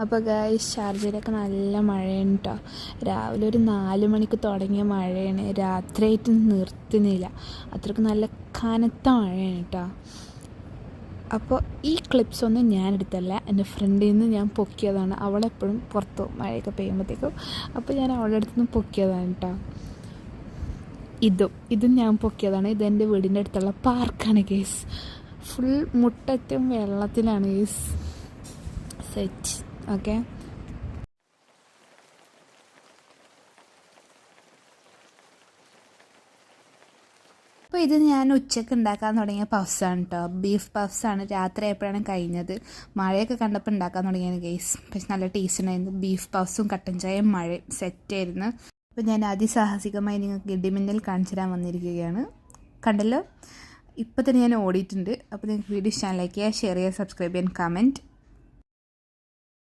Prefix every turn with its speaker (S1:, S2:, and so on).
S1: അപ്പോൾ ഗൈസ് ഷാർജയിലൊക്കെ നല്ല മഴയാണ് കേട്ടോ. രാവിലെ ഒരു 4 മണിക്ക് തുടങ്ങിയ മഴയാണ്, രാത്രിയായിട്ട് നിർത്തുന്നില്ല. അത്രയ്ക്ക് നല്ല കനത്ത മഴയാണ് കേട്ടോ. അപ്പോൾ ഈ ക്ലിപ്സ് ഒന്നും ഞാൻ എടുത്തല്ല, എൻ്റെ ഫ്രണ്ടിൽ നിന്ന് ഞാൻ പൊക്കിയതാണ്. അവളെപ്പോഴും പുറത്തു മഴയൊക്കെ പെയ്യുമ്പോഴത്തേക്കും, അപ്പോൾ ഞാൻ അവളുടെ അടുത്ത് നിന്ന് പൊക്കിയതാണ് കേട്ടോ. ഇതും ഞാൻ പൊക്കിയതാണ്. ഇതെൻ്റെ വീടിൻ്റെ അടുത്തുള്ള പാർക്കാണ് ഗൈസ്. ഫുൾ മുട്ടറ്റും വെള്ളത്തിലാണ് ഗൈസ്. Set okay. അപ്പോൾ ഇത് ഞാൻ ഉച്ചയ്ക്ക് ഉണ്ടാക്കാൻ തുടങ്ങിയ പഫ്സാണ് കേട്ടോ. ബീഫ് പഫ്സാണ്. രാത്രി ആയപ്പോഴാണ് കഴിഞ്ഞത്. മഴയൊക്കെ കണ്ടപ്പോൾ ഉണ്ടാക്കാൻ തുടങ്ങിയത് ഗൈസ്. പക്ഷെ നല്ല ടേസ്റ്റ് ഉണ്ടായിരുന്നു. ബീഫ് പഫ്സും കട്ടൻ ചായയും മഴയും സെറ്റായിരുന്നു. അപ്പോൾ ഞാൻ അതിസാഹസികമായി നിങ്ങൾക്ക് ഇടിമിന്നൽ കാണിച്ചു തരാൻ വന്നിരിക്കുകയാണ്. കണ്ടല്ലോ, ഇപ്പോൾ തന്നെ ഞാൻ ഓടിയിട്ടുണ്ട്. അപ്പോൾ നിങ്ങൾക്ക് വീഡിയോ ഇഷ്ടം ലൈക്ക് ചെയ്യുക, ഷെയർ ചെയ്യുക, സബ്സ്ക്രൈബ് ചെയ്യാൻ, കമൻറ്റ്.